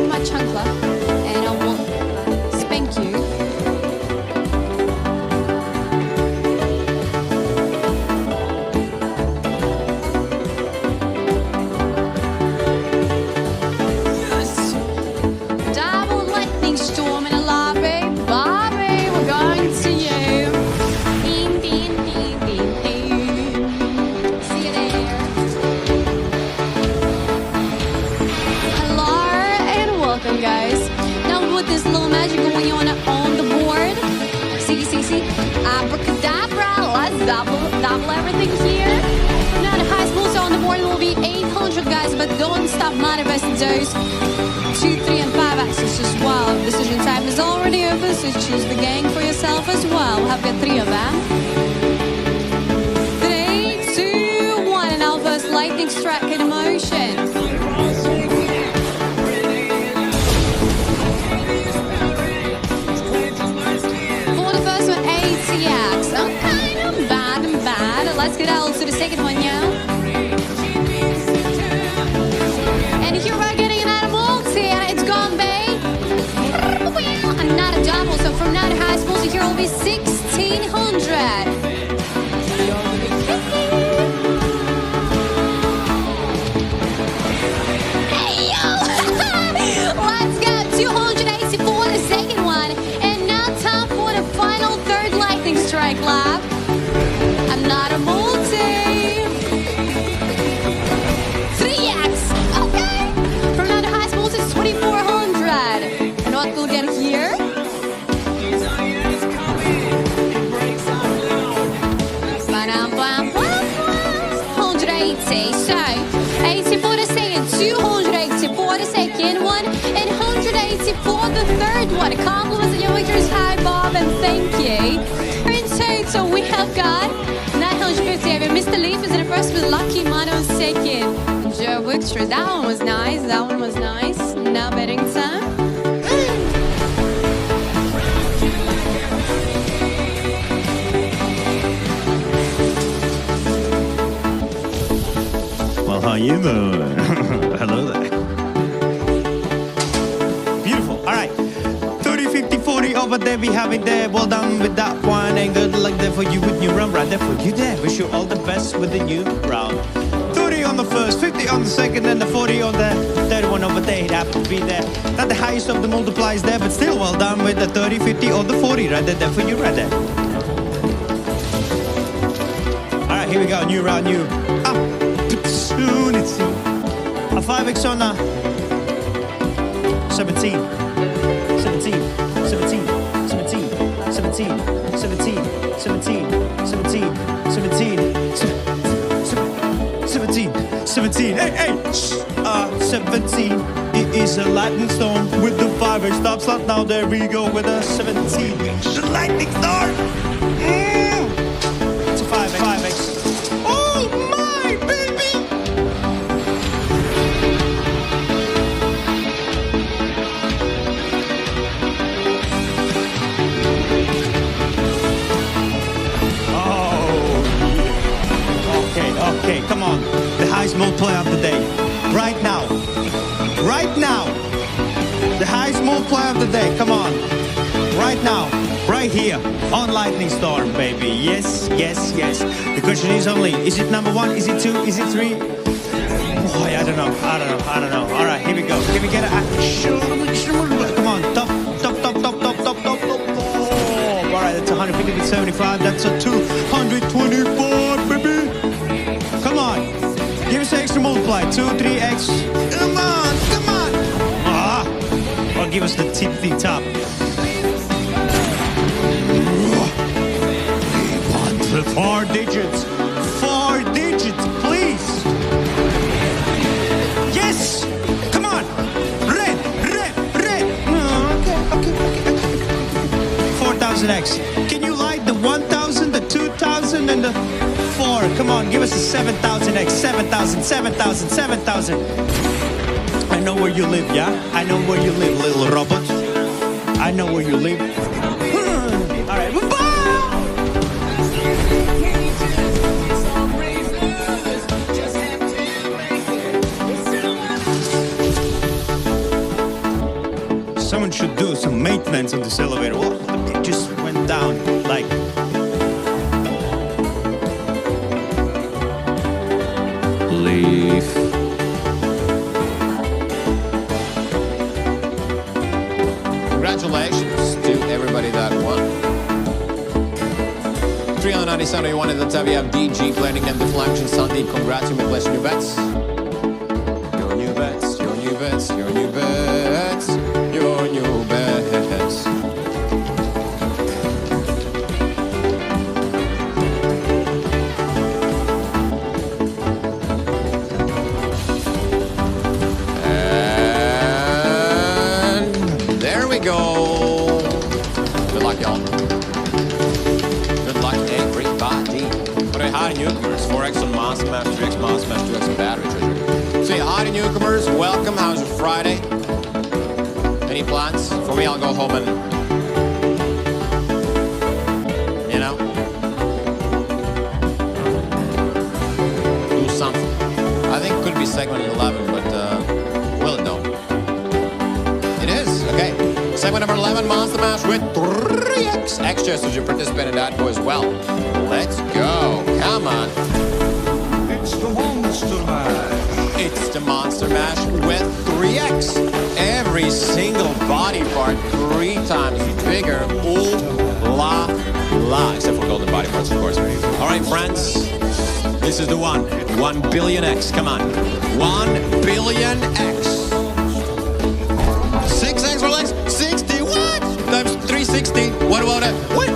take my chancla and I will spank you. Yes! Double lightning storm in a lobby. Bobby, we're going to you. Ding, ding, ding, ding, ding. See you there. Hello and welcome, guys. Now with this little magic going on the board. See. Abracadabra. Let's double everything here. Now the highest booster on the board will be 800, guys, but don't stop manifesting those 2, 3, and 5 axes as well. Decision time is already over, so choose the gang for yourself as well. We'll have got 3 of them. 3, 2, 1, and our first lightning strike in motion. For the first one, 80X. Okay, not bad. Let's get out to the second one, yeah? And here we're getting another multi, and it's gone, babe. Another double, so from now the highest multi here will be 1600. Hey, yo! Let's go, 280 for the second one. And now time for the final third lightning strike lap. Another multi. 3x. Okay. From now the highest multi is 2400. And what we'll get here? 180. So 80 for the second, 280 for the second one, and 180 for the third one. Compliments on your victories, hi Bob, and thank you. In total, we have got 950. Mr. Leaf is in the first with Lucky Mono on second. Joe Wickstrom, that one was nice. Now betting time. Well, how you doing? Hello there. Beautiful. All right. 30, 50, 40 over there. We have it there. Well done with that one. And good luck there for you with new round. Right there for you there. Wish you all the best with the new round. 30 on the first, 50 on the second, and the 40 on the third one over there. It happened to be there. Not the highest of the multipliers there, but still well done with the 30, 50 or the 40. Right there for you right there. All right, here we go. New round, new opportunity. A 5x on a 17. 17. 17. 17. 17. 17. 17. 17. 17. 17. Hey. 17. It is a lightning storm with the 5x top slot. Now there we go with a 17. The lightning storm. It's a 5x. Oh my baby. Okay, come on. The highest multiplier of the day. Right now. The highest multiplier of the day. Come on. Right now. Right here. On Lightning Storm, baby. Yes. The question is only, is it number 1? Is it 2? Is it 3? Boy, I don't know. All right, here we go. Can we get it? Come on. Top. All right, that's 150 with 75. That's a 224, baby. Come on. Give us an extra multiply. 2, 3x. Come on. Or give us the tippy top. We want the 4 digits. 4 digits, please. Yes. Come on. Red. Okay. 4000X. Can you light the 1000, the 2000, and the 4? Come on, give us a 7000X. 7,000. I know where you live, yeah? I know where you live, little robot. I know where you live. All right, bye. someone should do some maintenance on this elevator. Oh, it just went down like. Leaf. Congratulations to everybody that won. 397 you wanted the WF DG planning and deflection. Sandeep, congrats, you may place new bets. Your new bets, your new bets, your new bets, your new bets. And there we go. Good luck, y'all. Good luck, everybody. But hi, newcomers. 4X on Master Mash, 3X Master Mash, 2X on Battery Treasure. Say hi to newcomers. Welcome. How's your Friday? Any plans? For me, I'll go home and, you know, do something. I think it could be segment 11, but will it? No. It is. Okay. Segment number 11, Monster Mash with 3X. Extras, did you participate in that as well? Let's go. Come on. It's the Monster Mash. It's the Monster Mash with 3X. Every single body part 3 times bigger. Ooh la la. Except for golden body parts, of course. All right, friends. This is the one. 1 billion X. Come on. 1 billion X. 6X for X. 60. What? Times 360. What about it? What?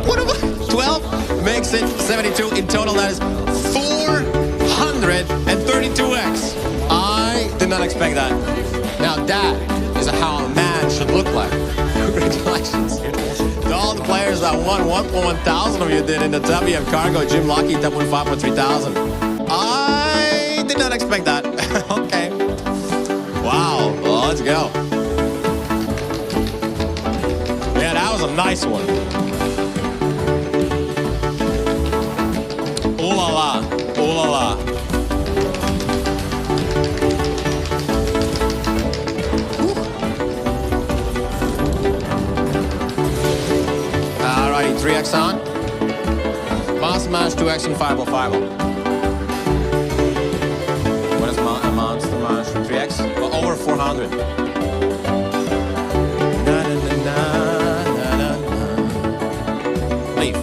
What about 12? Makes it 72. In total, that is 432X. I did not expect that. Now that is how a man should look like. Congratulations to all the players that won. 1,000 of you did in the WM Cargo, Jim Lucky, 10.5 I did not expect that. Okay. Wow. Well, let's go. Yeah, that was a nice one. Ooh la la. Ooh la la. Alrighty, 3X on. Monster Mash, 2X and 5.5. What is Monster Mash? 3X? Well, over 400. Leaf.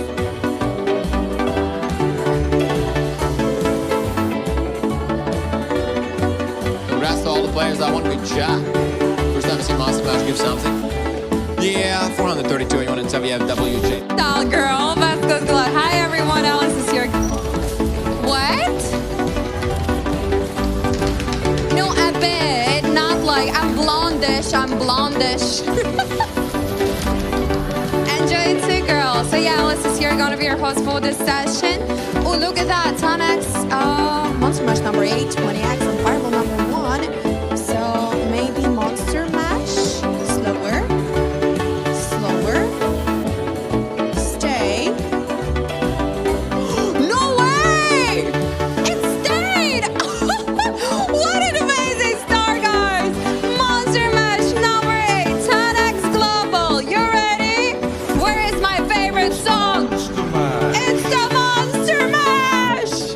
Congrats to all the players that won. Good job. First time to see Monster Mash give something. Yeah, 432. You want to tell me WJ? Doll girl, that's good luck. Hi everyone, Alice is here. What? No, a bit. Not like I'm blondish. Enjoy it too, girl. So yeah, Alice is here, gonna be your host for this session. Oh, look at that. 10X, Monster Mash number 8, 20X, and Fireball number 1. So maybe Monster Mash. Slower. Stay. No way! It stayed! What an amazing start, guys! Monster Mash number 8, 10X Global. You ready? Where is my favorite song? It's the Monster Mash!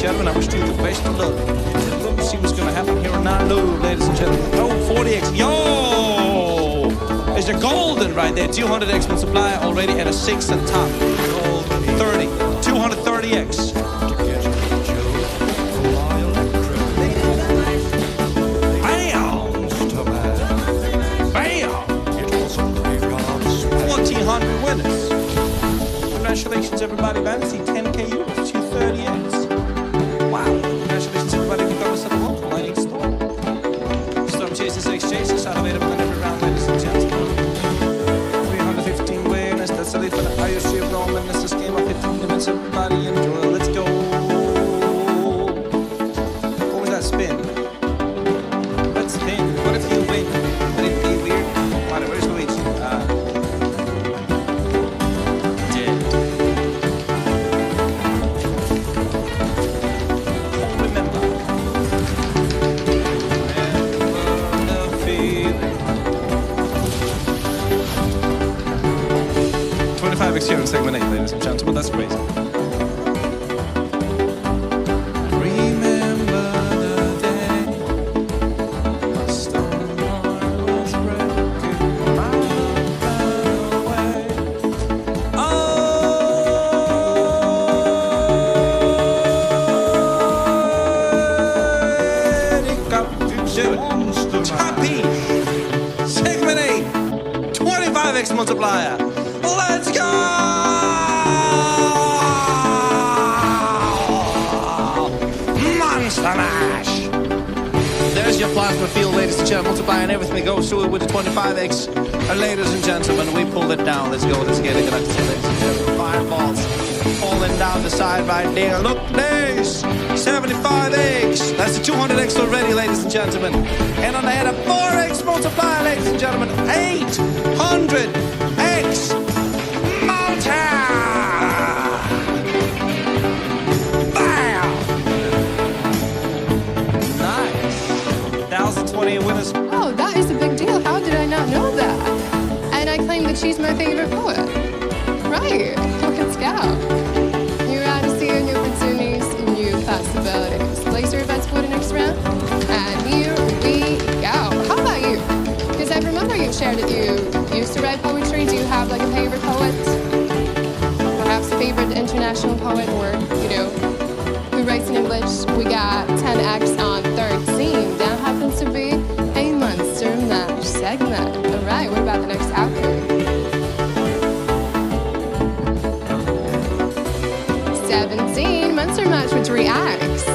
gentlemen. I wish you the best of luck. Let's see what's going to happen here now, ladies and gentlemen. Oh, 40X. Yo! There's a golden right there. 200X multiplier already at a 6 on top. Gold 30. 230X. Bam! Bam! 1,400 winners. Congratulations, everybody. Vanity 10K euros. 230X. Wow. Congratulations, everybody. We got us at the multiple. I need Storm. Storm chases, X chases. Are available in every round, ladies and gentlemen. 315 winners. That's the lead for the IOC of Roman. This is game of 15 minutes. Everybody enjoy. Let's go. What was that spin? Let's spin. What if you win? Would it be weird? Whatever. Where's Luigi? Here in segment 8, ladies and gentlemen, that's crazy. Remember the day my stone heart was breaking, my love ran away. Oh, it got to do it. Happy segment 8, 25X multiplier. Let's go! Monster Mash! There's your plasma field, ladies and gentlemen. Multiplying everything goes through it with the 25X. Ladies and gentlemen, we pulled it down. Let's go. Let's get it. Ladies and gentlemen, fireballs falling down the side right there. Look, there's 75X. That's the 200X already, ladies and gentlemen. And on the head of 4X multiplier, ladies and gentlemen, 800X. Winners. Oh, that is a big deal. How did I not know that? And I claim that she's my favorite poet. Right. Let's go. New Odyssey, new opportunities, new possibilities. Place your bets for the next round. And here we go. How about you? Because I remember you shared that you used to write poetry. Do you have like a favorite poet? Perhaps a favorite international poet or, you know, who writes in English? We got 10X on 13. That happens to be a Monster Mash segment. All right, what about the next outcome? 17, Monster Mash with 3X.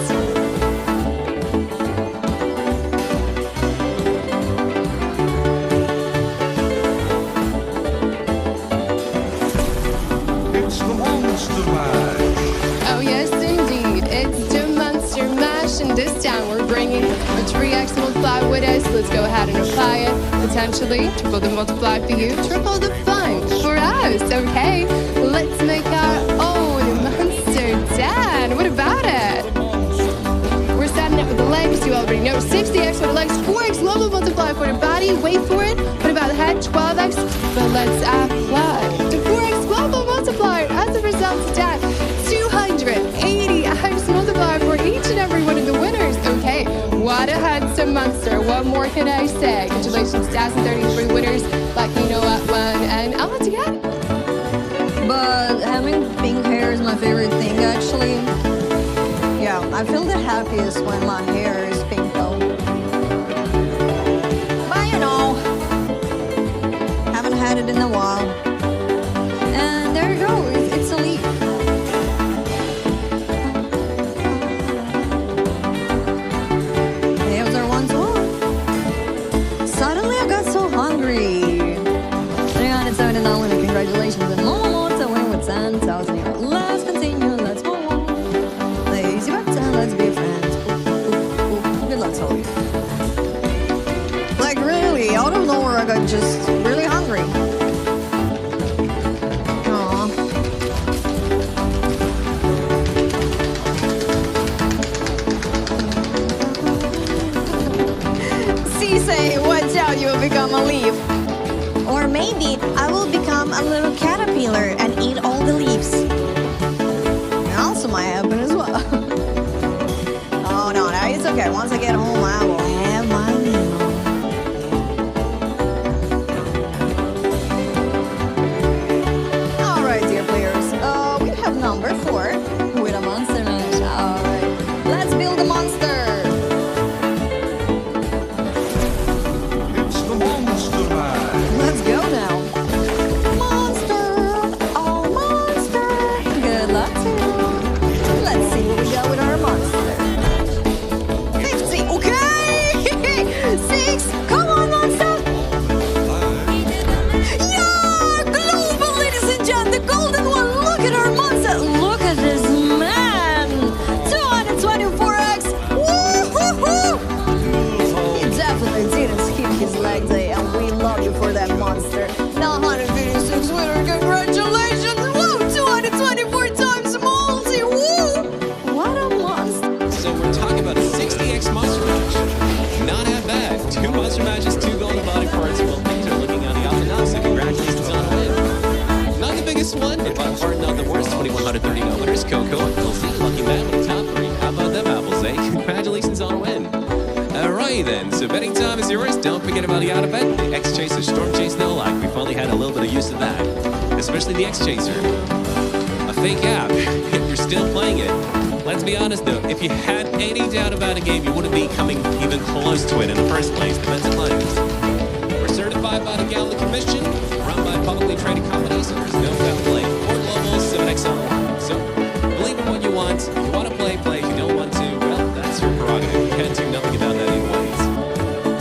It's the Monster Mash. Oh yes, indeed. It's the Monster Mash, and this time we're bringing a 3X multiply with us. Let's go ahead and apply it. Potentially triple the multiply for you, triple the fun for us. Okay, let's make our own Monster 10. What about it? We're starting it with the legs. You already know 60X for the legs, 4X global multiply for the body. Wait for it. What about the head? 12X. But let's apply the 4X global multiplier as a result of that. 280X multiplier for each and every one of the winners. Okay, what a handsome monster. What more can I say? Congratulations, 1,033 winners. Like you know what one. And I'll let you get it. But having pink hair is my favorite thing, actually. Yeah, I feel the happiest when my hair is pink, though. But you know, haven't had it in a while. And there you go, it's a leaf. Those are ones more. Suddenly I got so hungry. 379 congratulations and more to win with 10,000 euros. Let's continue, let's move on. Lazy bets and let's be friends. Good luck, Zoe. Like really, out of nowhere I got just really hungry. Aww. Cisse, watch out, you will become a leaf. Or maybe I will become a little caterpillar and eat all the leaves. It also might happen as well. Okay, once I get home, I will have my meal. All right, dear players. We have number 4 with a monster mash. All right, let's build a monster. It's the monster mash. Let's go now. Monster, oh monster. Good luck to you. Let's see what we got with our monster. 50, okay. 6, come on, monster. Yeah, global, ladies and gentlemen, the golden one. Look at our monster. Look at this man. 224X. Woo-hoo-hoo. He definitely didn't skip his leg day, and we love you for that monster. 956 winner, congratulations! Woo! 224 times multi! Woo! What a monster! So we're talking about a 60X monster match. Not half bad. 2 monster matches, 2 golden body parts. Well, things are looking on the up and up, so congratulations on the win. Not the biggest one, but by far not the worst. 2130 winners. Coco and Kelsey, lucky man with the top 3. How about them apples, eh? Congratulations on a win. Alright then, so betting time is yours. Don't forget about the auto bet. The X Chaser Storm Chase No Like. We finally had a little bit of use of that. Especially the X Chaser. A fake app, if you're still playing it. Let's be honest though, if you had any doubt about a game, you wouldn't be coming even close to it in the first place. Defensive lines. We're certified by the Gambling Commission, run by publicly traded companies, and there's no foul play or global 7X on. So, believe in what you want. If you want to play, play. If you don't want to, well, that's your prerogative. You can't do nothing about that anyways.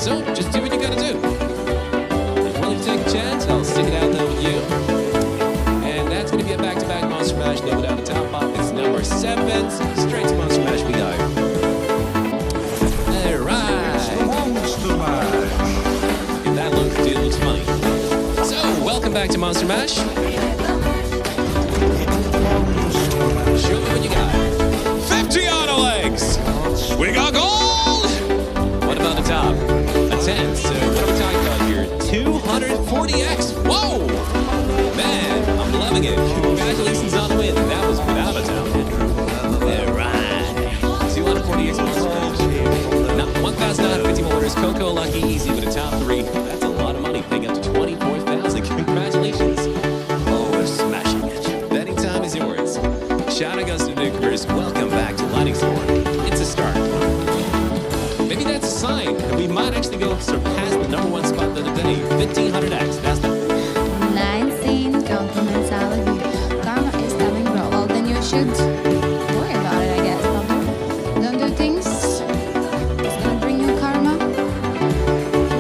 So, just do what you gotta do. If you're willing to take a chance, I'll stick it out there with you. And that's gonna be a back-to-back Monster Mash, no doubt a top pop. It's number 7. Straight to Monster Mash we go. Alright. Monster mash. If that looks funny. So, welcome back to Monster Mash. Show me what you got. 50 auto legs. We got gold. What about the top? A 10. So what are we talking about here? 240X. Whoa. Man, I'm loving it. Congratulations on the win. That was without a doubt. All right. 240X monster match. Not 1,950 orders. Coco lucky easy with a top 3. That's a lot of money. Paying up to 24,000. Congratulations. Oh, we're smashing it. Betting time is yours. Shouting us to newcomers, welcome back to Lightning Storm. It's a start. Maybe that's a sign that we might actually go surpass the number 1 spot of the day, 1500X. That's the 19 detrimental. Karma is coming, bro. Well, then you should worry about it, I guess. Don't do things that's gonna bring you karma. Don't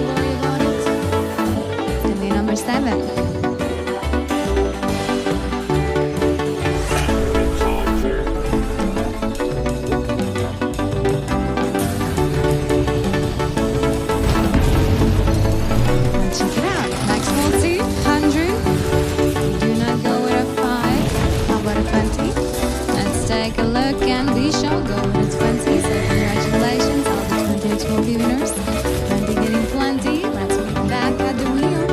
worry about it. Can be number 7. Check it out. Max multi, 100. Do not go with a 5. How about a 20? Let's take a look and we shall go with a 20. So congratulations, all the 20X multi winners. 20 getting plenty. Let's be back at the wheel.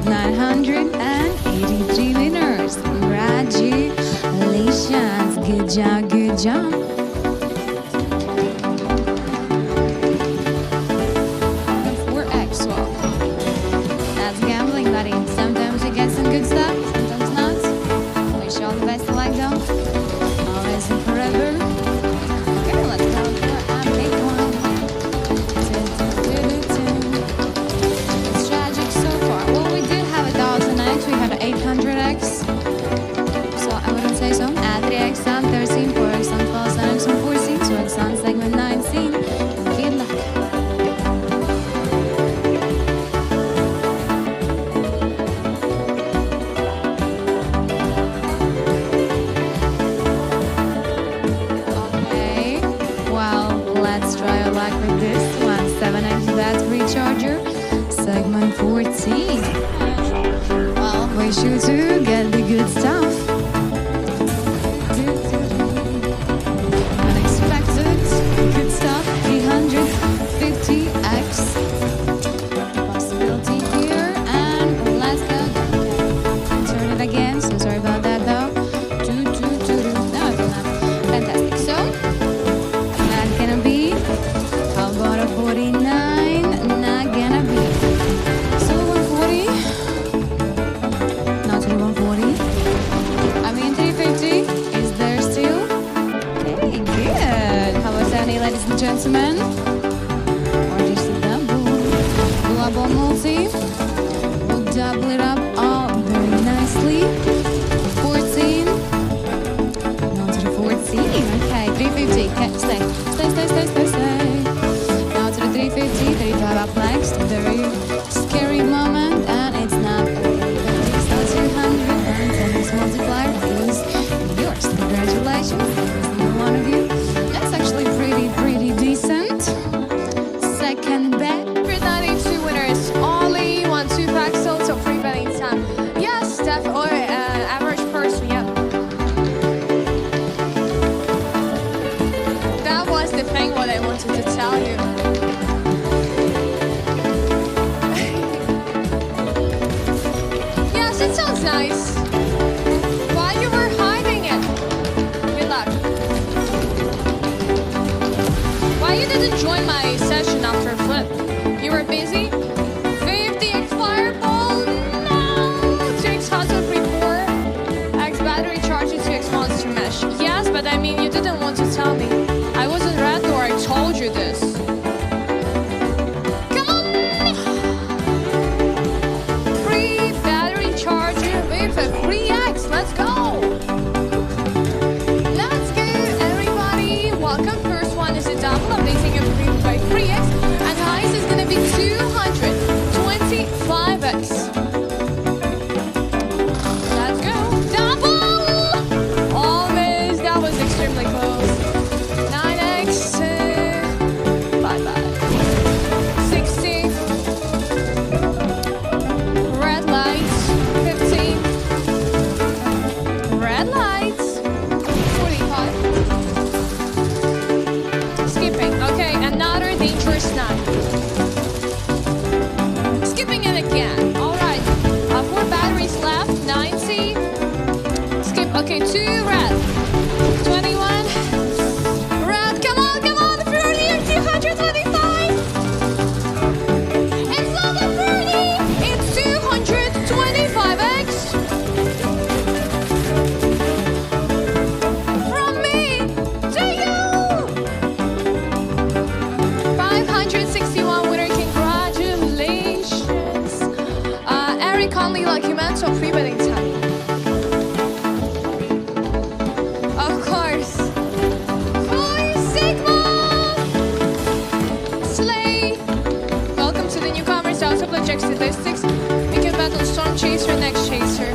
983 winners. Congratulations. Good job, good job. 4X, well, that's gambling, buddy. Sometimes you get some good stuff, sometimes not. Wish you all the best like though. Always and forever. Okay, let's go for a big one. It's tragic so far. Well, we did have 1,000X, we had 800X. So I wouldn't say so. Add 3X on 13, 4X on 12, 7X on 14, 2X on segment 19. Good luck. Okay, well, let's try our luck with this one. 7X battery charger, segment 14. Well, wish you to get the good stuff. Unexpected good stuff. 350X. Possibility here, and let's go. Turn it again. So sorry about that, though. No, fantastic. So. what I wanted to tell you. Yes, it sounds nice. Why you were hiding it? Good luck. Why you didn't join my session after Flip? You were busy? 50X Fireball? No! 2X Hot-Tub Report? X battery charger, 2X Monster Mesh. Yes, but I mean, you didn't want to tell me. I wasn't ready or I told you this. Come on! Free battery charger with a free X. Let's go! Let's go, everybody. Welcome. First one is a double updating of 3x. And highest is going to be 225X. Let's go. Double! Almost. That was extremely close. 9X. Bye-bye. 60. Red lights. 15. Red lights. 45. Skipping. Okay, another dangerous knife. Skipping it again. All right. 4 batteries left. 90. Skip. Okay, 2 red. 21. Red. Come on, come on. 30. 225. It's not a 30. It's 225X. From me to you. 561 winner. Congratulations. Eric Conley, lucky man, so free betting time. Of course. Boy Sigma! Slay! Welcome to the newcomers. TOPSLOT check statistics. We can battle Storm Chaser next Chaser.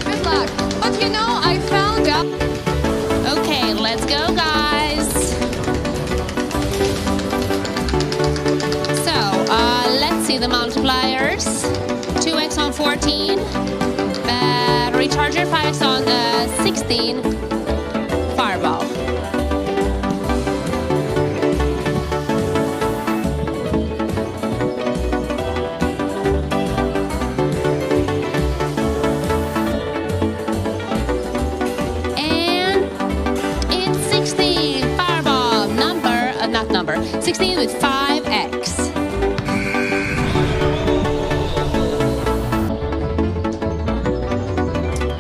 Good luck. But you know, I found out. Okay, let's go, guys. So, let's see the multipliers. 2x on 14. Battery charger, 5x on 16. Fireball. And it's 16. Fireball. Not number. 16 with 5x.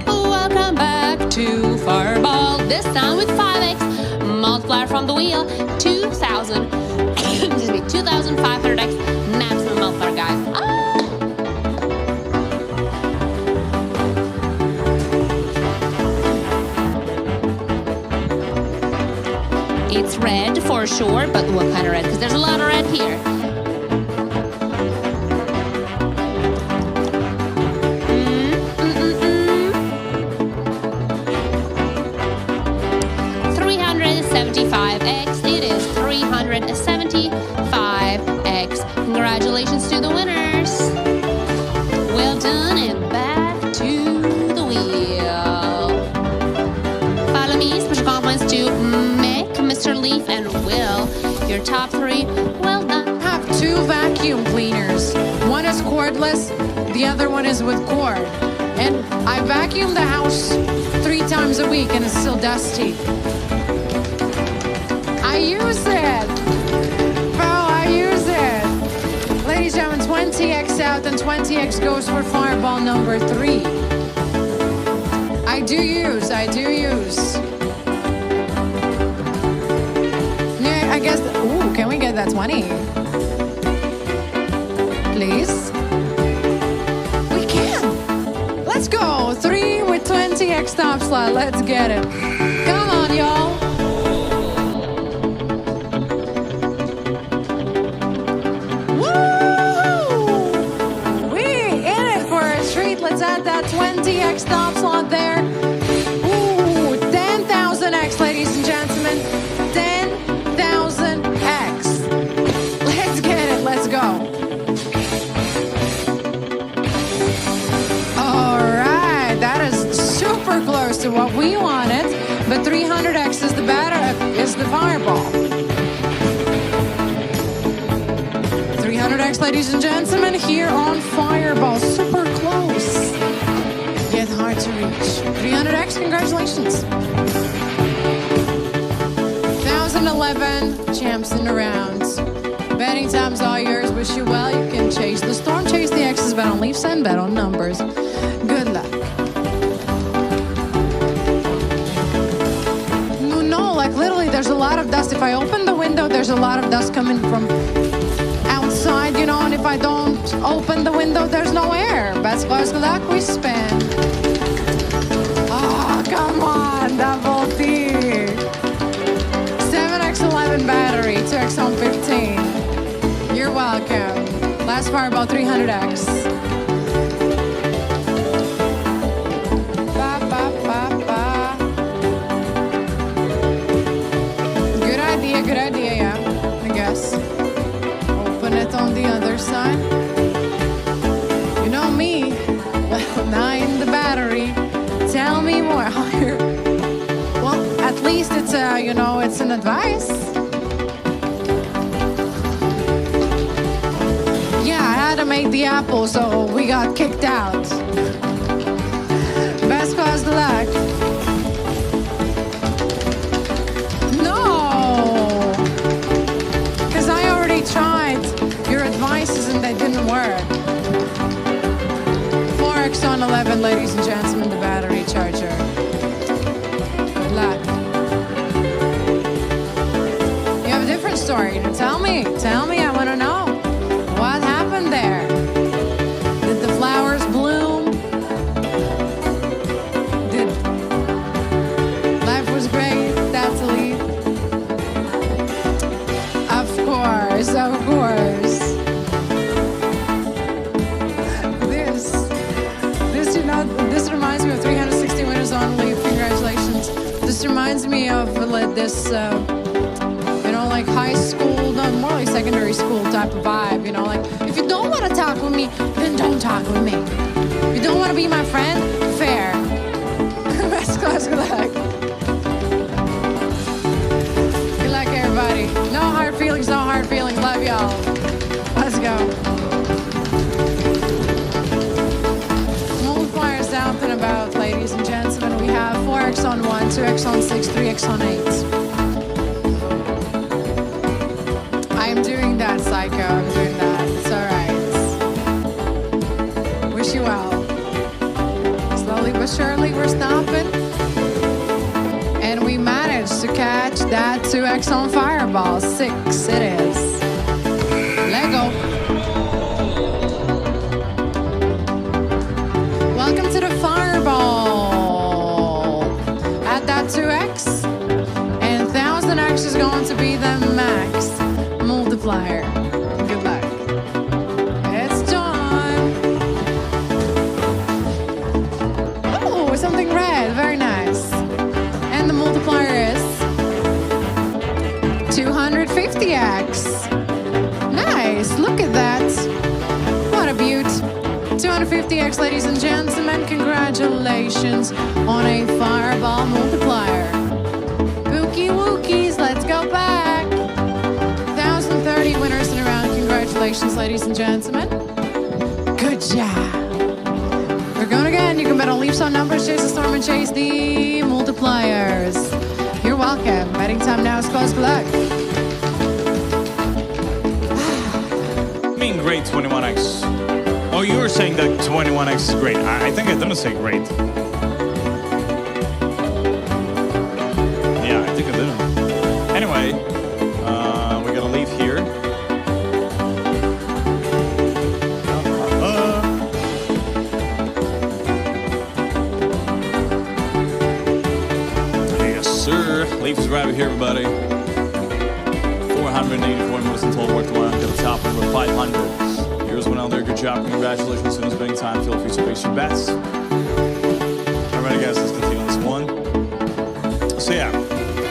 Welcome back to Fireball. This time with 5x. Multiplier from the wheel. 2,000. Excuse me. 2500x. Maximum multiplier, guys. It's red for sure, but what kind of red? Because there's a lot of red here. 375X. It is 375X. Congratulations to the winners. Well done, and back to the wheel. Follow me. Special compliments to Mr. Leaf and Will. Your top 3. Well done. I have 2 vacuum cleaners. One is cordless, the other one is with cord. And I vacuum the house 3 times a week and it's still dusty. I use it. Bro, I use it. Ladies and gentlemen, 20X out and 20X goes for Fireball number 3. I do use. I guess, ooh, can we get that 20? Please? We can. Let's go. 3 with 20X TOPSLOT. Let's get it. Come on, y'all. Woo! We in it for a treat. Let's add that 20X TOPSLOT there. Ooh, 10.000X, ladies and gentlemen. 10.000X. Let's get it. Let's go. All right. That is super close to what we wanted. But 300X is the better. is the Fireball. 300X, ladies and gentlemen, here on Fireball. Super close, yet hard to reach. 300X, congratulations. 1011 champs in the rounds. Betting time's all yours. Wish you well. You can chase the storm, chase the X's, bet on Leafs, and bet on numbers. Good luck. No, like literally, there's a lot of dust. If I open the window, there's a lot of dust coming from outside, you know, and if I don't open the window, there's no air. Best close, good luck, we spin. Oh, come on, double T. 7x11 battery, 2x on 15. You're welcome. Last Fireball, 300X. Ba, ba, ba, ba. Good idea, yeah, I guess. Open it on the other side. You know me, level 9 the battery. Tell me more. Well, at least it's you know, it's an advice. Yeah, I had to make the apple, so we got kicked out. Best cause the luck. No, because I already tried your advices and they didn't work. 4x on 11, ladies and gentlemen, the battery charger. Good luck. You have a different story. Tell me, I want to know. What happened there? Did the flowers bloom? Did life was great? That's a lead. Of course. This, you know, this reminds me of 360 winners on leave. Congratulations. This reminds me of this, you know, like high school, no, more like secondary school type of vibe. You know, like if you don't want to talk with me, then don't talk with me. If you don't want to be my friend, fair. Best class, good luck. Good luck, everybody. No hard feelings, no hard feelings. Love y'all. Let's go. Multipliers out and about, ladies and gentlemen. We have 4x on 1, 2x on 6, 3x on 8. I'm doing that, Psycho. I'm doing that. It's all right. Wish you well. Slowly but surely, we're stopping. And we managed to catch that 2x on Fireball. 6 it is. Let go. Welcome to the Fireball. At that 2x. And 1000X is going to be the max multiplier. Good luck. It's time. Oh, something red. Very nice. And the multiplier is 250X. Nice. Look at that. What a beaut. 250X, ladies and gentlemen. Congratulations on a Fireball multiplier. Pookie Wookies, let's go back. 1,030 winners in a round. Congratulations, ladies and gentlemen. Good job. We're going again. You can bet on Leafs on numbers, chase the storm, and chase the multipliers. You're welcome. Betting time now is close. Good luck. I mean, great 21X. Oh, you were saying that 21X is great. I think I didn't say great. Yeah, I think I didn't. Anyway, we're gonna leave here. Yes, sir. Leafs grab it here, everybody. 484 minutes in total worth one. To the top number 500. Yours went out there. Good job. Congratulations. As soon as betting time, feel free to place your bets. All right, guys, let's continue on this one. So yeah,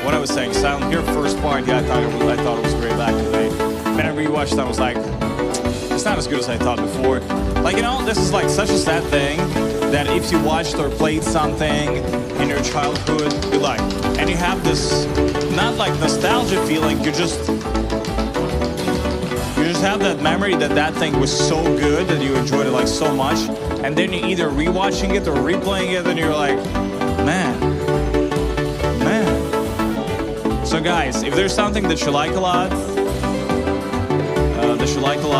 what I was saying, Silent Hill first part, yeah, I thought it was great back in the day. When I rewatched it, I was like, it's not as good as I thought before. Like, you know, this is like such a sad thing that if you watched or played something in your childhood, good luck, and you have this not like nostalgia feeling. You just have that memory that that thing was so good that you enjoyed it like so much, and then you're either rewatching it or replaying it, and you're like, man. So guys, if there's something that you like a lot,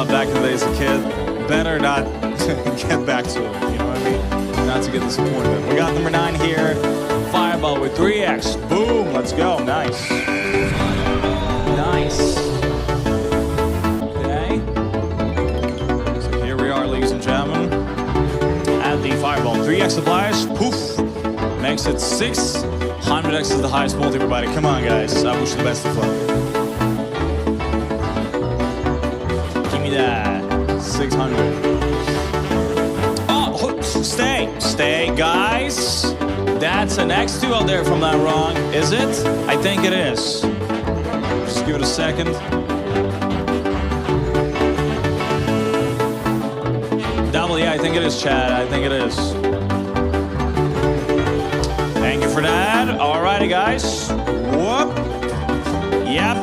back in the day as a kid, better not get back to it. You know what I mean? Not to get disappointed. We got number 9 here, Fireball with 3X. Boom, let's go. Nice. Okay. So here we are, ladies and gentlemen, at the Fireball 3X suppliers. Poof. Makes it 600X is the highest multi, everybody. Come on, guys. I wish you the best of luck. Give me that. 600. Oh, stay, guys. That's an X2 out there, if I'm not wrong. Is it? I think it is. Just give it a second. Double, yeah, I think it is, Chad. I think it is. Thank you for that. Alrighty, guys. Whoop. Yep.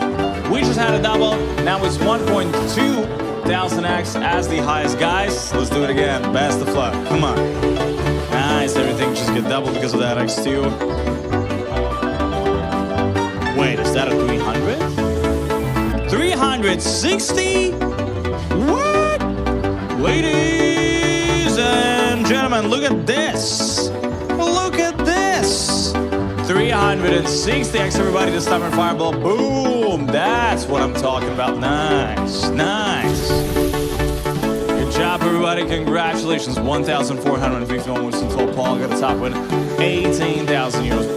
We just had a double. Now it's 1.2000X as the highest, guys. Let's do it again. Best of luck. Come on. Nice. Everything just get doubled because of that X2. Wait, is that a 300? 360? What? Ladies and gentlemen, look at this. Look at this. 360X, everybody, this time in Fireball. Boom. That's what I'm talking about. Nice. Good job, everybody. Congratulations. 1,451 wins in total. Paul got the top win. 18,000 euros.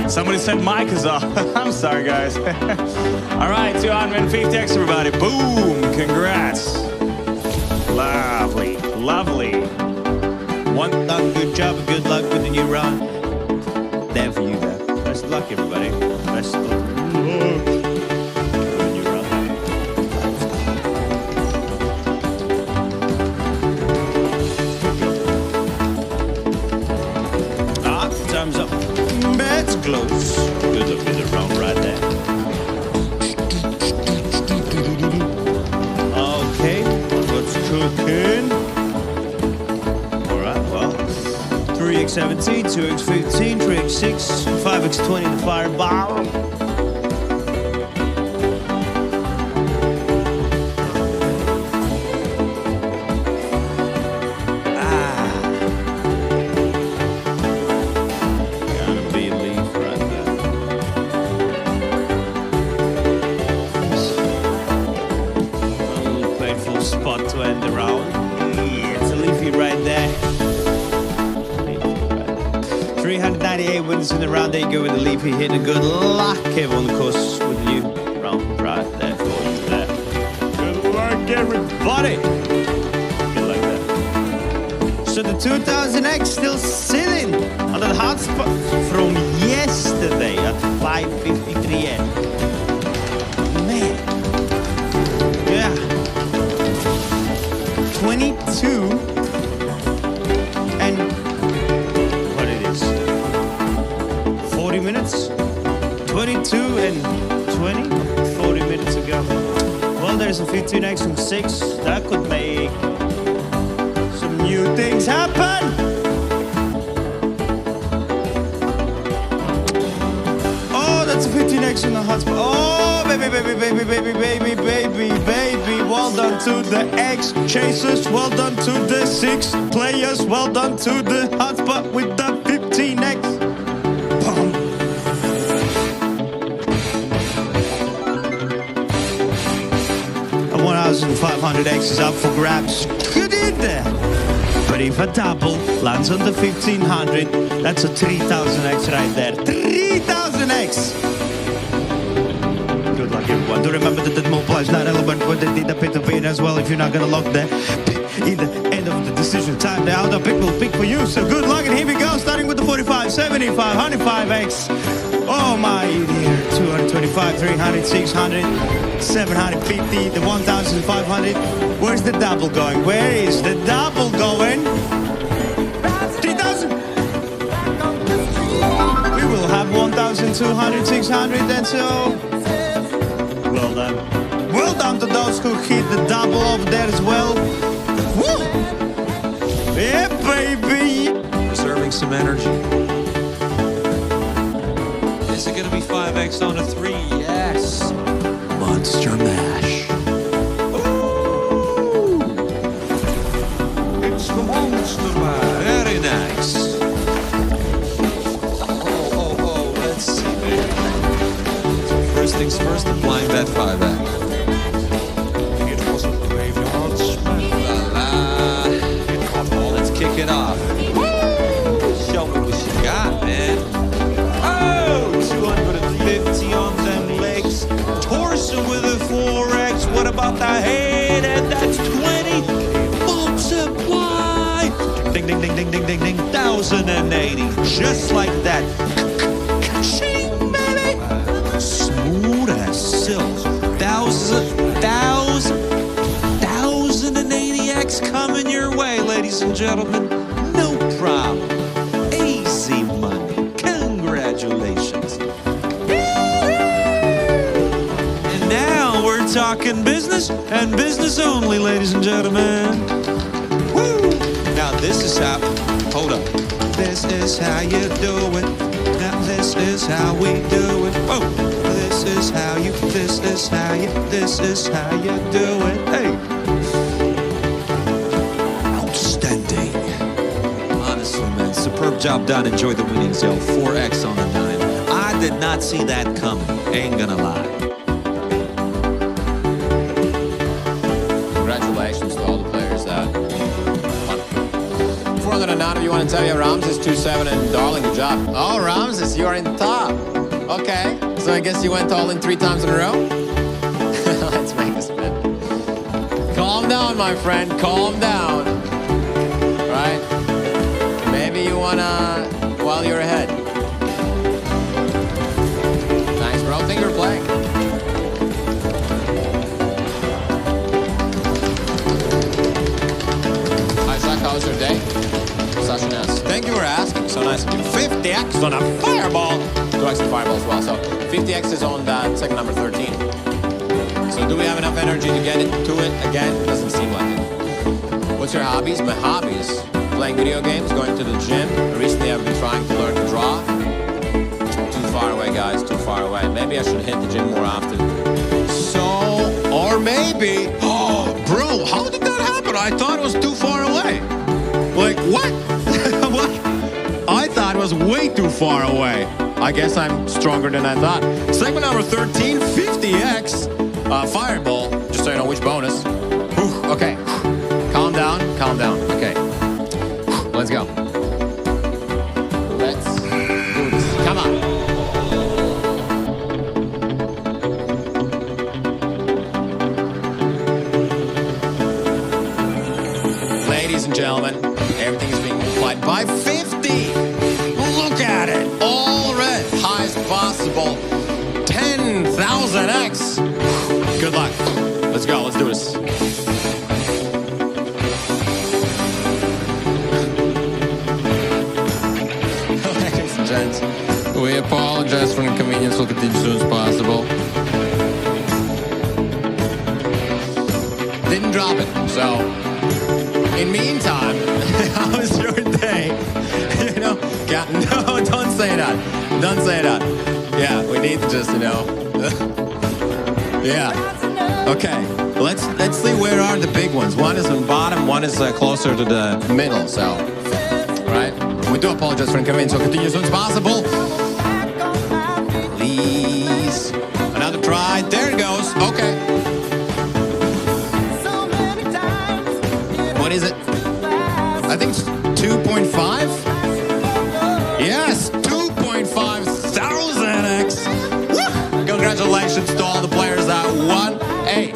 Somebody said mic is off. I'm sorry, guys. All right, 250X, everybody. Boom. Congrats. Lovely. Good job and good luck with the new round. There for you, there. Best of luck, everybody. Best of luck. Time's up. That's close. Good look at the round right there. Okay, what's cooking? Alright, well, 3x17, 2x15, 3x6, 5x20 in the Fireball. Spot to end the round. Yeah, it's a leafy right there. 398 wins in the round. There you go with the leafy hit. And good luck, everyone, of course, with the new round right there for you there. Good luck, everybody. Good luck there. So the 2000X still sitting on that hot spot from yesterday at 553N. Man. Yeah. 22 and what it is 40 minutes 22 and 20 40 minutes ago. Well, there's a 15X from 6 that could make some new things happen. 15X in the hotspot. Oh, baby, baby, baby, baby, baby, baby, baby. Well done to the X chasers. Well done to the 6 players. Well done to the hotspot with the 15X. Boom. A 1500X is up for grabs. Good in there. But if a double lands on the 1500, that's a 3000X right there. 3000X! Good luck, everyone. Do remember that the multiplier is not relevant when they did the pit of as well. If you're not gonna lock the pick in the end of the decision time, the auto pick will pick for you. So good luck, and here we go, starting with the 45, 75, 105X. Oh my dear, 225, 300, 600, 750, the 1500. Where's the double going? Where is the double going? 3000. We will have 1200, 600, and so. Well done. Well done to those who hit the double over there as well. Woo! Yeah, baby. Reserving some energy. Is it going to be 5X on a 3? Yes. Monster Mash. It's the Monster Mash. Very nice. Oh, let's see, baby. First things first, applying that 5X. It was a graveyard smash. Let's kick it off. Show me what you got, man. Oh, 250 on them legs. Torso with a 4X. What about the head? And that's 20. Multiply. Ding, ding, ding, ding, ding, ding, ding. 1080. Just like that. Ka-ching, baby. Smooth as silk. 1080X coming your way, ladies and gentlemen. No problem. Easy money. Congratulations. And now we're talking business and business only, ladies and gentlemen. Woo! Now this is how, hold up. This is how you do it. Now this is how we do it. Whoa! This is how you do it. Hey! Outstanding. Honestly, man, superb job done. Enjoy the winnings, yo. 4X on the 9. I did not see that coming. Ain't gonna lie. Congratulations to all the players that won. 409 of you want to tell you, Ramses 27 and Darling, good job. Oh, Ramses, you are in the top. Okay, so I guess you went all in 3 times in a row? Let's make a spin. Calm down, my friend, calm down. Right? Maybe you wanna, while you're ahead. Thanks, bro. Thank you for playing. Hi, Zach, how was your day? Sasha Ness. Thank you for asking. So nice of you. 50X on a fireball. 2X on fireball as well. So 50X is on that segment number 13. So do we have enough energy to get to it again? Doesn't seem like it. What's your hobbies? My hobbies? Playing video games, going to the gym. Recently I've been trying to learn to draw. Too far away, guys, too far away. Maybe I should hit the gym more often. So, or maybe, oh, bro, how did that happen? I thought it was too far away. Like, what? What? I thought it was way too far away. I guess I'm stronger than I thought. Segment number 13, 50X. Fireball, just so you know which bonus. Whew, okay, calm down, okay. Let's go. Let's do this, come on. Ladies and gentlemen, everything is being multiplied by 50. Look at it, all red, highest possible, 10,000X. Good luck. Let's go. Let's do this. Ladies and gents, we apologize for inconvenience. We'll continue as soon as possible. Didn't drop it. So, in meantime, how was your day? You know, no, don't say that. Don't say that. Yeah, we need to just, yeah. Okay, let's see where are the big ones. One is on bottom, one is closer to the middle, so, right? We do apologize for inconvenience, so continue as soon as possible. Please. Another try. There it goes. Okay. What is it? I think it's 2.5. Yes, 2500X. Congratulations to all the players that won. Hey,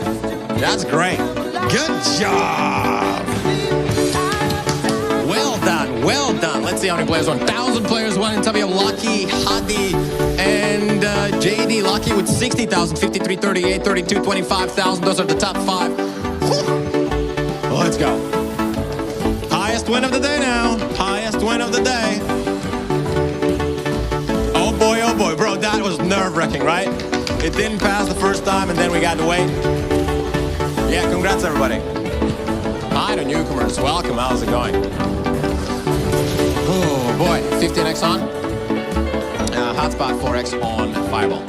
that's great. Good job. Well done, well done. Let's see how many players won. 1,000 players won in W. Lucky, Hadi, and JD. Lucky with 60,000, 53, 38, 32, 25,000. Those are the top 5. Whew. Let's go. Highest win of the day now. Highest win of the day. Oh boy, bro, that was nerve-wracking, right? It didn't pass the first time, and then we got to wait. Yeah, congrats, everybody. Hi to newcomers. Welcome. How's it going? Oh, boy. 15X on. Hotspot 4X on Fireball.